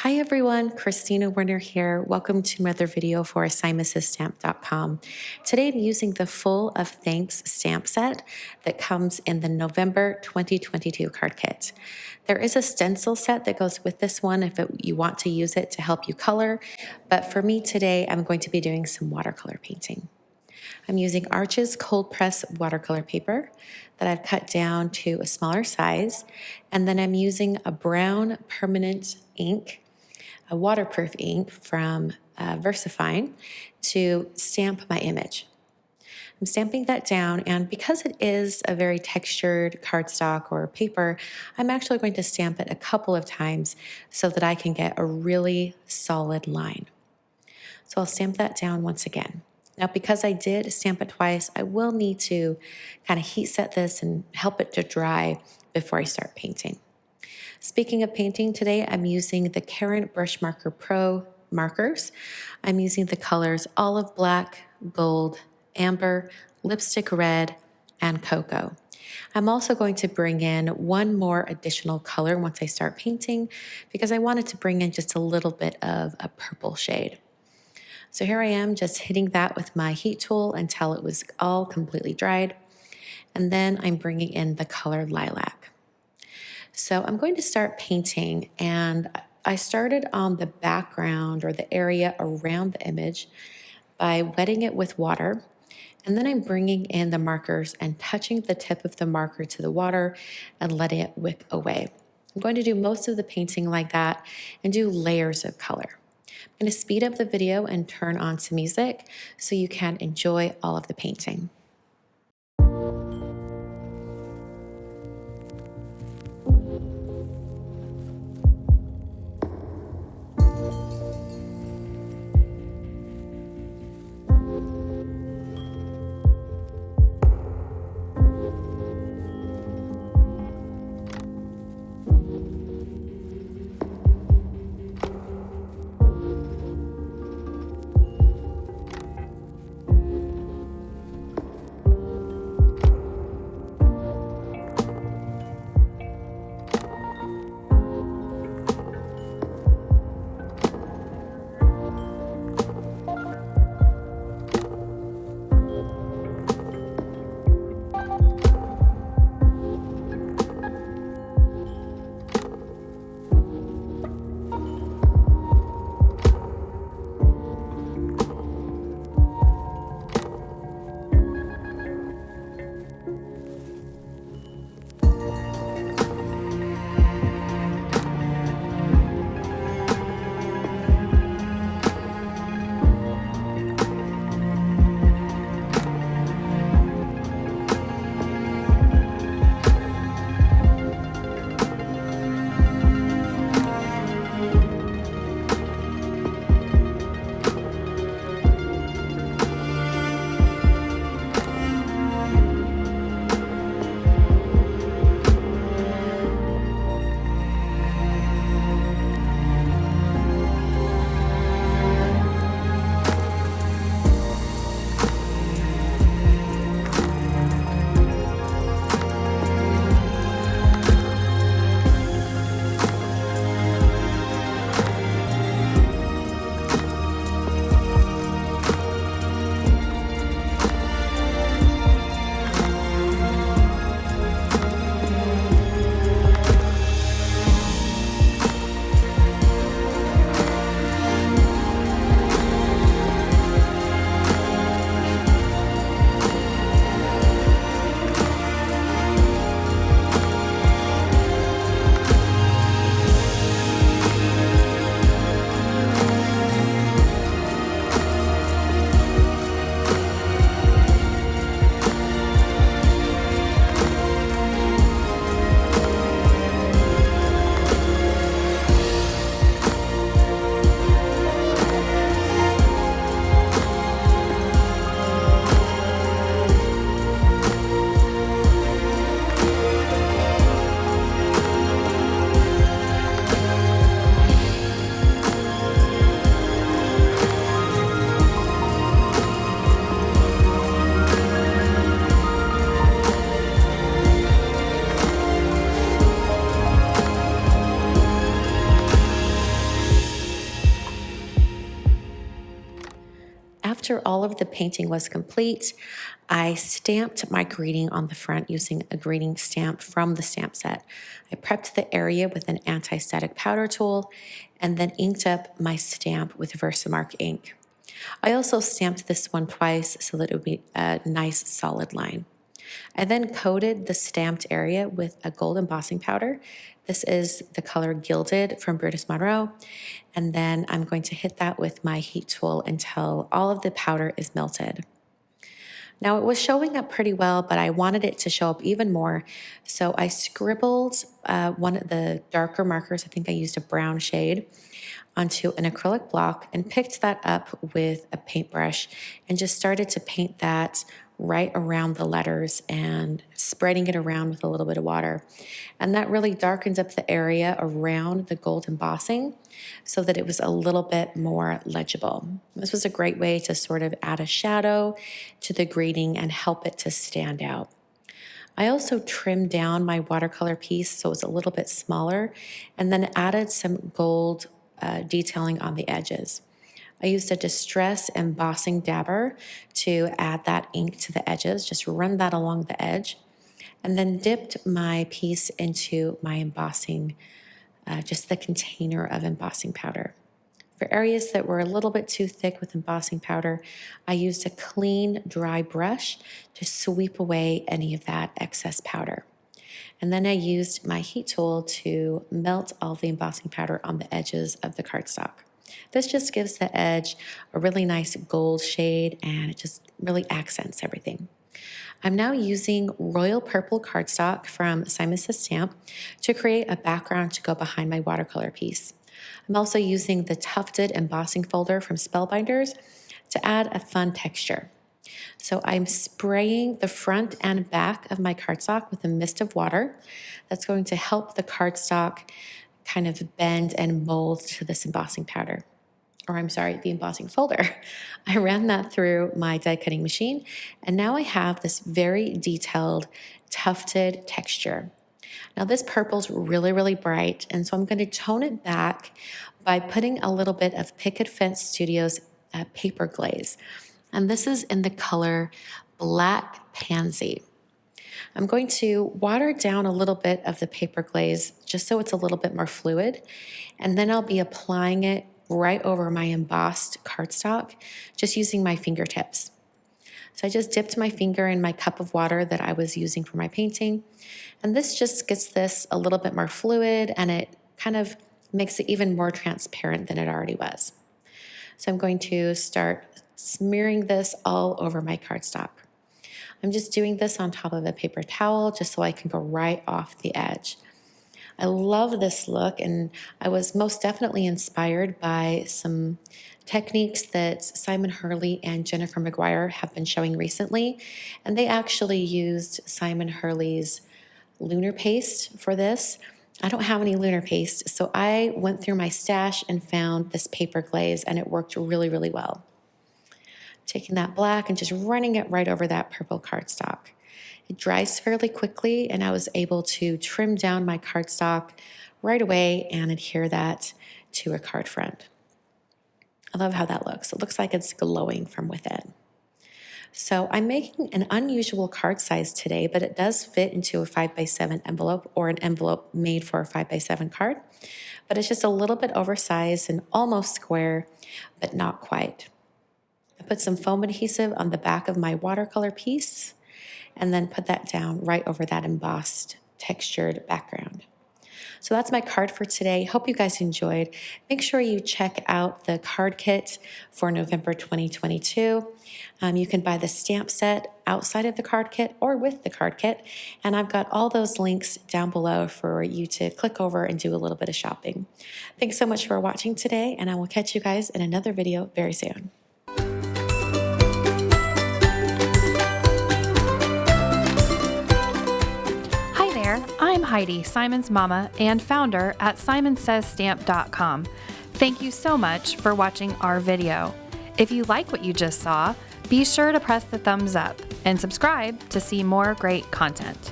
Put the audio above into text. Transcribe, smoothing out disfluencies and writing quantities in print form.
Hi everyone, Kristina Werner here. Welcome to another video for assignmentsystamp.com. Today I'm using the Full of Thanks stamp set that comes in the November 2022 card kit. There is a stencil set that goes with this one if you want to use it to help you color, but for me today I'm going to be doing some watercolor painting. I'm using Arches cold press watercolor paper that I've cut down to a smaller size, and then I'm using a brown permanent ink, a waterproof ink from VersaFine to stamp my image. I'm stamping that down, and because it is a very textured cardstock or paper, I'm actually going to stamp it a couple of times so that I can get a really solid line. So I'll stamp that down once again. Now, because I did stamp it twice, I will need to kind of heat set this and help it to dry before I start painting. Speaking of painting, today I'm using the Karin BRUSHMARKER Pro markers. I'm using the colors olive black, gold, amber, lipstick red, and cocoa. I'm also going to bring in one more additional color once I start painting because I wanted to bring in just a little bit of a purple shade. So here I am just hitting that with my heat tool until it was all completely dried. And then I'm bringing in the color lilac. So I'm going to start painting, and I started on the background or the area around the image by wetting it with water. And then I'm bringing in the markers and touching the tip of the marker to the water and letting it wick away. I'm going to do most of the painting like that and do layers of color. I'm going to speed up the video and turn on some music so you can enjoy all of the painting. after all of the painting was complete, I stamped my greeting on the front using a greeting stamp from the stamp set. I prepped the area with an anti-static powder tool and then inked up my stamp with VersaMark ink. I also stamped this one twice so that it would be a nice solid line. I then coated the stamped area with a gold embossing powder. This is the color Gilded from Brutus Monroe. And then I'm going to hit that with my heat tool until all of the powder is melted. Now it was showing up pretty well, but I wanted it to show up even more. So I scribbled one of the darker markers, I think I used a brown shade, onto an acrylic block and picked that up with a paintbrush and just started to paint that right around the letters and spreading it around with a little bit of water. And that really darkened up the area around the gold embossing so that it was a little bit more legible. This was a great way to sort of add a shadow to the greeting and help it to stand out. I also trimmed down my watercolor piece so it's a little bit smaller and then added some gold detailing on the edges. I used a distress embossing dabber to add that ink to the edges, just run that along the edge, and then dipped my piece into my embossing, just the container of embossing powder. For areas that were a little bit too thick with embossing powder, I used a clean, dry brush to sweep away any of that excess powder. And then I used my heat tool to melt all the embossing powder on the edges of the cardstock. This just gives the edge a really nice gold shade and it just really accents everything. I'm now using royal purple cardstock from Simon Says Stamp to create a background to go behind my watercolor piece. I'm also using the tufted embossing folder from Spellbinders to add a fun texture. So I'm spraying the front and back of my cardstock with a mist of water. That's going to help the cardstock kind of bend and mold to this embossing powder. Or I'm sorry, the embossing folder. I ran that through my die cutting machine, and now I have this very detailed tufted texture. Now this purple's really, really bright, and so I'm going to tone it back by putting a little bit of Picket Fence Studios paper glaze. And this is in the color Black Pansy. I'm going to water down a little bit of the paper glaze just so it's a little bit more fluid. And then I'll be applying it right over my embossed cardstock, just using my fingertips. So I just dipped my finger in my cup of water that I was using for my painting. And this just gets this a little bit more fluid and it kind of makes it even more transparent than it already was. So I'm going to start smearing this all over my cardstock. I'm just doing this on top of a paper towel just so I can go right off the edge. I love this look, and I was most definitely inspired by some techniques that Simon Hurley and Jennifer McGuire have been showing recently, and they actually used Simon Hurley's lunar paste for this. I don't have any lunar paste, so I went through my stash and found this paper glaze, and it worked really, really well. Taking that black and just running it right over that purple cardstock. It dries fairly quickly, and I was able to trim down my cardstock right away and adhere that to a card front. I love how that looks. It looks like it's glowing from within. So I'm making an unusual card size today, but it does fit into a 5x7 envelope or an envelope made for a 5x7 card. But it's just a little bit oversized and almost square, but not quite. I put some foam adhesive on the back of my watercolor piece and then put that down right over that embossed textured background. So that's my card for today. Hope you guys enjoyed. Make sure you check out the card kit for November 2022. You can buy the stamp set outside of the card kit or with the card kit. And I've got all those links down below for you to click over and do a little bit of shopping. Thanks so much for watching today, and I will catch you guys in another video very soon. I'm Heidi, Simon's mama and founder at SimonSaysStamp.com. Thank you so much for watching our video. If you like what you just saw, be sure to press the thumbs up and subscribe to see more great content.